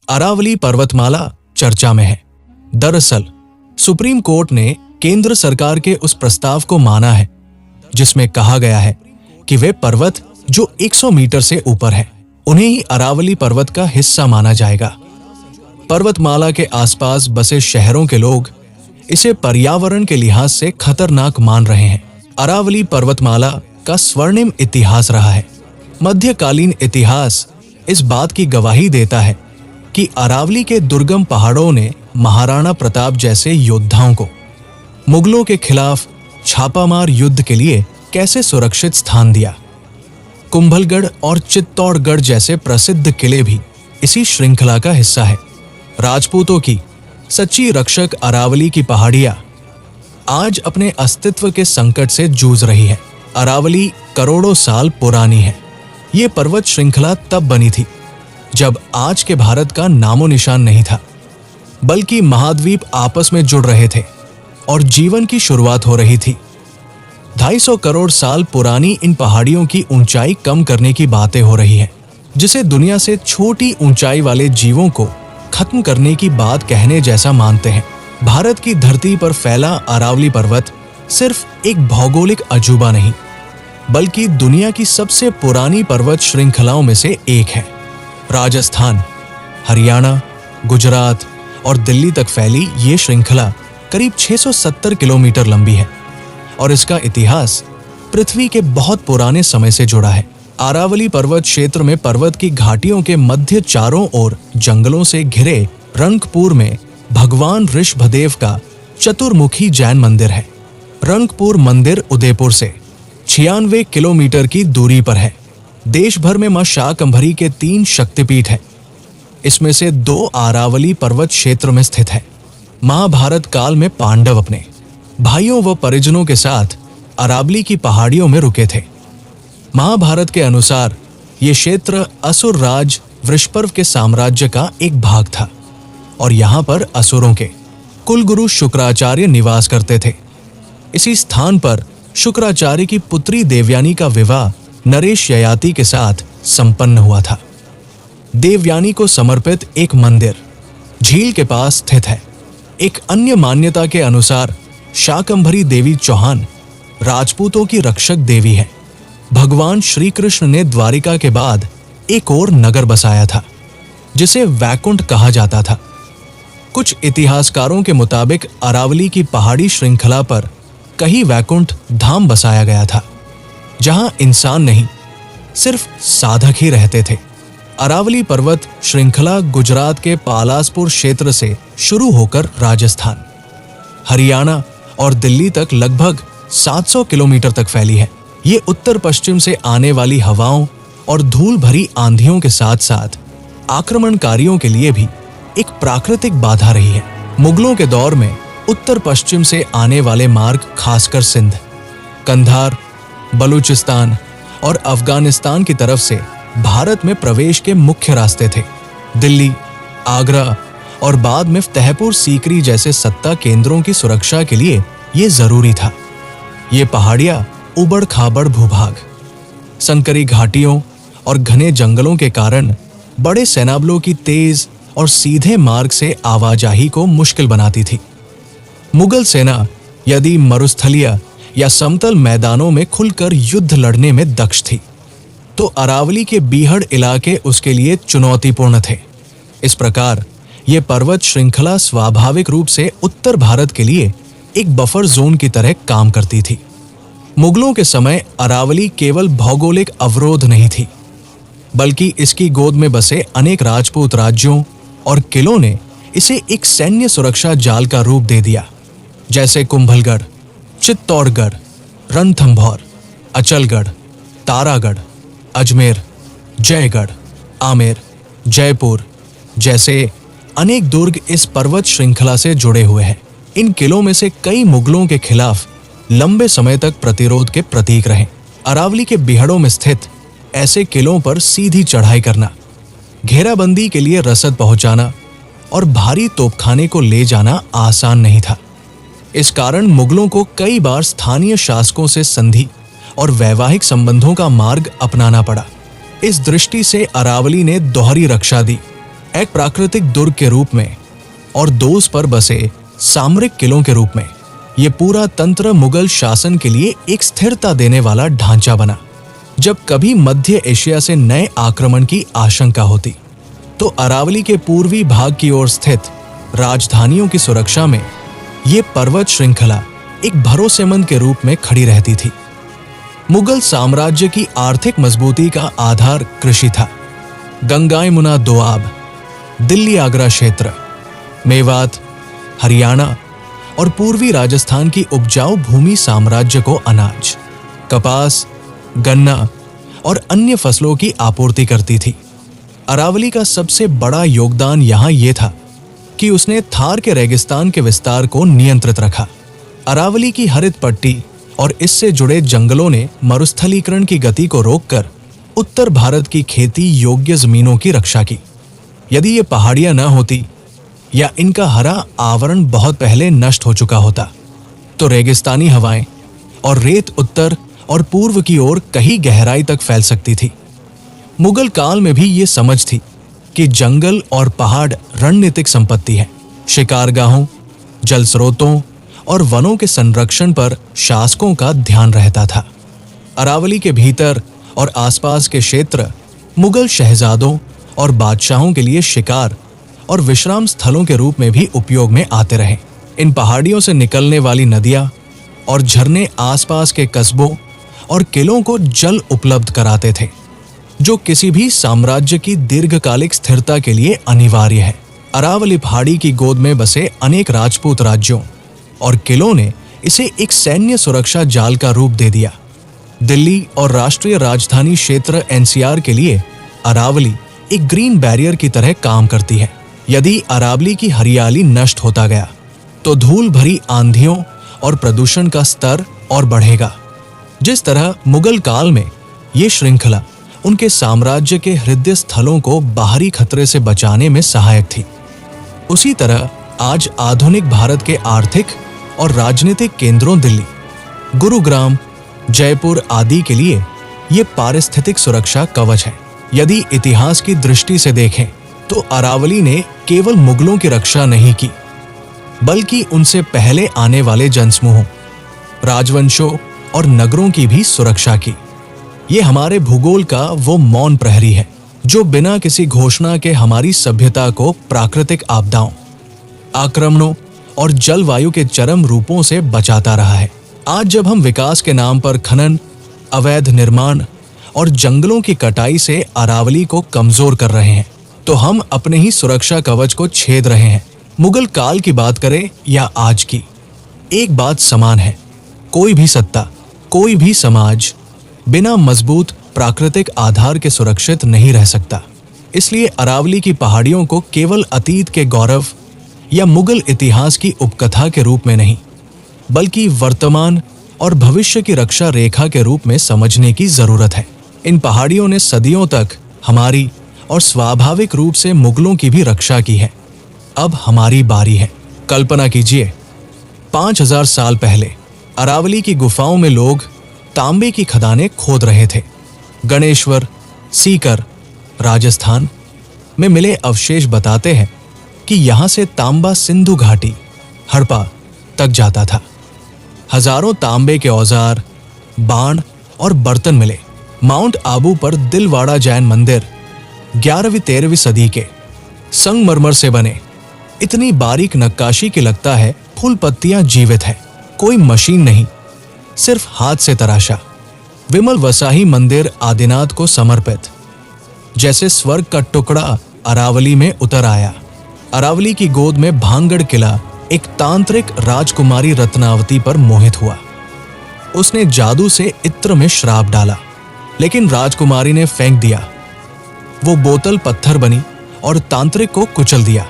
अरावली पर्वतमाला चर्चा में है। दरअसल सुप्रीम कोर्ट ने केंद्र सरकार के उस प्रस्ताव को माना है जिसमें कहा गया है कि वे पर्वत जो 100 मीटर से ऊपर है उन्हें ही अरावली पर्वत का हिस्सा माना जाएगा। पर्वतमाला के आसपास बसे शहरों के लोग इसे पर्यावरण के लिहाज से खतरनाक मान रहे हैं। अरावली पर्वतमाला का स्वर्णिम इतिहास रहा है। मध्यकालीन इतिहास इस बात की गवाही देता है कि अरावली के दुर्गम पहाड़ों ने महाराणा प्रताप जैसे योद्धाओं को मुगलों के खिलाफ छापामार युद्ध के लिए कैसे सुरक्षित स्थान दिया। कुंभलगढ़ और चित्तौड़गढ़ जैसे प्रसिद्ध किले भी इसी श्रृंखला का हिस्सा है। राजपूतों की सच्ची रक्षक अरावली की पहाड़ियां आज अपने अस्तित्व के संकट से जूझ रही है। अरावली करोड़ों साल पुरानी है। ये पर्वत श्रृंखला तब बनी थी जब आज के भारत का नामो निशान नहीं था, बल्कि महाद्वीप आपस में जुड़ रहे थे और जीवन की शुरुआत हो रही थी। 250 करोड़ साल पुरानी इन पहाड़ियों की ऊंचाई कम करने की बातें हो रही है, जिसे दुनिया से छोटी ऊंचाई वाले जीवों को खत्म करने की बात कहने जैसा मानते हैं। भारत की धरती पर फैला अरावली पर्वत सिर्फ एक भौगोलिक अजूबा नहीं, बल्कि दुनिया की सबसे पुरानी पर्वत श्रृंखलाओं में से एक है। राजस्थान, हरियाणा, गुजरात और दिल्ली तक फैली ये श्रृंखला करीब 670 किलोमीटर लंबी है और इसका इतिहास पृथ्वी के बहुत पुराने समय से जुड़ा है। अरावली पर्वत क्षेत्र में पर्वत की घाटियों के मध्य चारों ओर जंगलों से घिरे रंगपुर में भगवान ऋषभदेव का चतुर्मुखी जैन मंदिर है। रंगपुर मंदिर उदयपुर से 96 किलोमीटर की दूरी पर है। देश भर में मां शाकंभरी के 3 शक्तिपीठ हैं। इसमें से 2 अरावली पर्वत क्षेत्र में स्थित है। महाभारत काल में पांडव अपने भाइयों व परिजनों के साथ अरावली की पहाड़ियों में रुके थे। महाभारत के अनुसार ये क्षेत्र असुर राज वृषपर्व के साम्राज्य का एक भाग था और यहाँ पर असुरों के कुलगुरु शुक्राचार्य निवास करते थे। इसी स्थान पर शुक्राचार्य की पुत्री देवयानी का विवाह नरेश ययाति के साथ संपन्न हुआ था। देवयानी को समर्पित एक मंदिर झील के पास स्थित है। एक अन्य मान्यता के अनुसार शाकंभरी देवी चौहान राजपूतों की रक्षक देवी है। भगवान श्री कृष्ण ने द्वारिका के बाद एक और नगर बसाया था जिसे वैकुंठ कहा जाता था। कुछ इतिहासकारों के मुताबिक अरावली की पहाड़ी श्रृंखला पर कहीं वैकुंठ धाम बसाया गया था जहां इंसान नहीं सिर्फ साधक ही रहते थे। अरावली पर्वत श्रृंखला गुजरात के पालासपुर क्षेत्र से शुरू होकर राजस्थान, हरियाणा और दिल्ली तक लगभग 700 किलोमीटर तक फैली है। ये उत्तर पश्चिम से आने वाली हवाओं और धूल भरी आंधियों के साथ साथ आक्रमणकारियों के लिए भी एक प्राकृतिक बाधा रही है। मुगलों के दौर में उत्तर पश्चिम से आने वाले मार्ग खासकर सिंध, कंधार, बलूचिस्तान और अफगानिस्तान की तरफ से भारत में प्रवेश के मुख्य रास्ते थे। दिल्ली, आगरा और बाद में फतेहपुर सीकरी जैसे सत्ता केंद्रों की सुरक्षा के लिए ये जरूरी था। ये पहाड़ियां उबड़ खाबड़ भूभाग, संकरी घाटियों और घने जंगलों के कारण बड़े सेनाबलों की तेज और सीधे मार्ग से आवाजाही को मुश्किल बनाती थी। मुगल सेना यदि मरुस्थलीय या समतल मैदानों में खुलकर युद्ध लड़ने में दक्ष थी, तो अरावली के बीहड़ इलाके उसके लिए चुनौतीपूर्ण थे। इस प्रकार ये पर्वत श्रृंखला स्वाभाविक रूप से उत्तर भारत के लिए एक बफर जोन की तरह काम करती थी। मुगलों के समय अरावली केवल भौगोलिक अवरोध नहीं थी, बल्कि इसकी गोद में बसे अनेक राजपूत राज्यों और किलों ने इसे एक सैन्य सुरक्षा जाल का रूप दे दिया, जैसे कुंभलगढ़, चित्तौड़गढ़, रणथंभौर, अचलगढ़, तारागढ़, अजमेर, जयगढ़, आमेर, जयपुर जैसे अनेक दुर्ग इस पर्वत श्रृंखला से जुड़े हुए हैं। इन किलों में से कई मुगलों के खिलाफ लंबे समय तक प्रतिरोध के प्रतीक रहे। अरावली के बिहड़ों में स्थित ऐसे किलों पर सीधी चढ़ाई करना, घेराबंदी के लिए रसद पहुंचाना और भारी तोपखाने को ले जाना आसान नहीं था। इस कारण मुगलों को कई बार स्थानीय शासकों से संधि और वैवाहिक संबंधों का मार्ग अपनाना पड़ा। इस दृष्टि से अरावली ने दोहरी रक्षा दी। एक प्राकृतिक दुर्ग के रूप में और दोस्त पर बसे सामरिक किलों के रूप में यह पूरा तंत्र मुगल शासन के लिए एक स्थिरता देने वाला ढांचा बना। जब कभी मध्य एशिया से नए आक्रमण की आशंका होती तो अरावली के पूर्वी भाग की ओर स्थित राजधानियों की सुरक्षा में ये पर्वत श्रृंखला एक भरोसेमंद के रूप में खड़ी रहती थी। मुगल साम्राज्य की आर्थिक मजबूती का आधार कृषि था। गंगा यमुना दोआब, दिल्ली आगरा क्षेत्र, मेवात, हरियाणा और पूर्वी राजस्थान की उपजाऊ भूमि साम्राज्य को अनाज, कपास, गन्ना और अन्य फसलों की आपूर्ति करती थी। अरावली का सबसे बड़ा योगदान यहां यह था कि उसने थार के रेगिस्तान के विस्तार को नियंत्रित रखा। अरावली की हरित पट्टी और इससे जुड़े जंगलों ने मरुस्थलीकरण की गति को रोककर उत्तर भारत की खेती योग्य जमीनों की रक्षा की। यदि ये पहाड़ियां न होती या इनका हरा आवरण बहुत पहले नष्ट हो चुका होता तो रेगिस्तानी हवाएं और रेत उत्तर और पूर्व की ओर कहीं गहराई तक फैल सकती थी। मुगल काल में भी ये समझ थी कि जंगल और पहाड़ रणनीतिक संपत्ति है। शिकारगाहों, जल स्रोतों और वनों के संरक्षण पर शासकों का ध्यान रहता था। अरावली के भीतर और आसपास के क्षेत्र मुगल शहजादों और बादशाहों के लिए शिकार और विश्राम स्थलों के रूप में भी उपयोग में आते रहे। इन पहाड़ियों से निकलने वाली नदियां और झरने आसपास के कस्बों और किलों को जल उपलब्ध कराते थे, जो किसी भी साम्राज्य की दीर्घकालिक स्थिरता के लिए अनिवार्य है। अरावली पहाड़ी की गोद में बसे अनेक राजपूत राज्यों और किलों ने इसे एक सैन्य सुरक्षा जाल का रूप दे दिया। दिल्ली और राष्ट्रीय राजधानी क्षेत्र एनसीआर के लिए अरावली एक ग्रीन बैरियर की तरह काम करती है। यदि अरावली की हरियाली नष्ट होता गया तो धूल भरी आंधियों और प्रदूषण का स्तर और बढ़ेगा। जिस तरह मुगल काल में ये श्रृंखला उनके साम्राज्य के हृदय स्थलों को बाहरी खतरे से बचाने में सहायक थी, उसी तरह आज आधुनिक भारत के आर्थिक और राजनीतिक केंद्रों दिल्ली, गुरुग्राम, जयपुर आदि के लिए ये पारिस्थितिक सुरक्षा कवच है। यदि इतिहास की दृष्टि से देखें तो अरावली ने केवल मुगलों की रक्षा नहीं की, बल्कि उनसे पहले आने वाले जनसमूहों, राजवंशों और नगरों की भी सुरक्षा की। ये हमारे भूगोल का वो मौन प्रहरी है जो बिना किसी घोषणा के हमारी सभ्यता को प्राकृतिक आपदाओं, आक्रमणों और जलवायु के चरम रूपों से बचाता रहा है। आज जब हम विकास के नाम पर खनन, अवैध निर्माण और जंगलों की कटाई से अरावली को कमजोर कर रहे हैं तो हम अपने ही सुरक्षा कवच को छेद रहे हैं। मुगल काल की बात करें या आज की, एक बात समान है, कोई भी सत्ता, कोई भी समाज बिना मजबूत प्राकृतिक आधार के सुरक्षित नहीं रह सकता। इसलिए अरावली की पहाड़ियों को केवल अतीत के गौरव या मुगल इतिहास की उपकथा के रूप में नहीं, बल्कि वर्तमान और भविष्य की रक्षा रेखा के रूप में समझने की जरूरत है। इन पहाड़ियों ने सदियों तक हमारी और स्वाभाविक रूप से मुगलों की भी रक्षा की है। अब हमारी बारी है। कल्पना कीजिए, 5000 साल पहले अरावली की गुफाओं में लोग तांबे की खदानें खोद रहे थे। गणेश्वर, सीकर, राजस्थान में मिले अवशेष बताते हैं कि यहां से तांबा सिंधु घाटी, हड़प्पा तक जाता था। हजारों तांबे के औजार, बाण और बर्तन मिले। माउंट आबू पर दिलवाड़ा जैन मंदिर 11वीं-13वीं सदी के संगमरमर से बने, इतनी बारीक नक्काशी की लगता है फूल पत्तियां जीवित है। कोई मशीन नहीं, सिर्फ हाथ से तराशा। विमल वसाही मंदिर आदिनाथ को समर्पित, जैसे स्वर्ग का टुकड़ा अरावली में उतर आया। अरावली की गोद में भांगड़ किला एक तांत्रिक राजकुमारी रत्नावती पर मोहित हुआ। उसने जादू से इत्र में श्राप डाला, लेकिन राजकुमारी ने फेंक दिया। वो बोतल पत्थर बनी और तांत्रिक को कुचल दिया।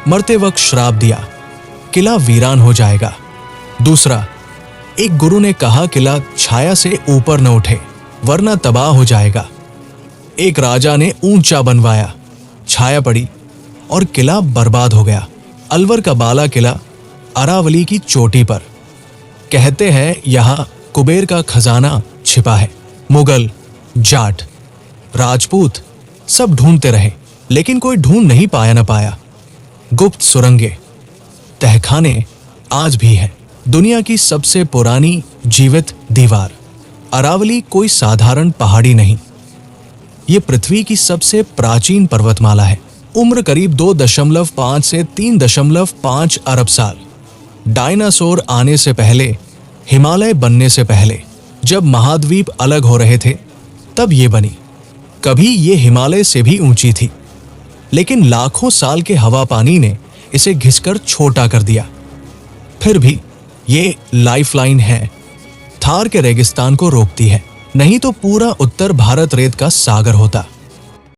मरते वक्त श्राप दिया, किला वीरान हो जाएगा। दूसरा, एक गुरु ने कहा किला छाया से ऊपर न उठे वरना तबाह हो जाएगा। एक राजा ने ऊंचा बनवाया, छाया पड़ी और किला बर्बाद हो गया। अलवर का बाला किला अरावली की चोटी पर, कहते हैं यहां कुबेर का खजाना छिपा है। मुगल, जाट, राजपूत सब ढूंढते रहे, लेकिन कोई ढूंढ नहीं पाया न पाया। गुप्त सुरंगें, तहखाने आज भी हैं। दुनिया की सबसे पुरानी जीवित दीवार। अरावली कोई साधारण पहाड़ी नहीं, ये पृथ्वी की सबसे प्राचीन पर्वतमाला है। उम्र करीब 2.5 से 3.5 अरब साल। डायनासोर आने से पहले, हिमालय बनने से पहले, जब महाद्वीप अलग हो रहे थे, तब ये बनी। कभी ये हिमालय से भी ऊंची थी, लेकिन लाखों साल के हवा पानी ने इसे घिसकर छोटा कर दिया। फिर भी ये लाइफलाइन है, थार के रेगिस्तान को रोकती है, नहीं तो पूरा उत्तर भारत रेत का सागर होता।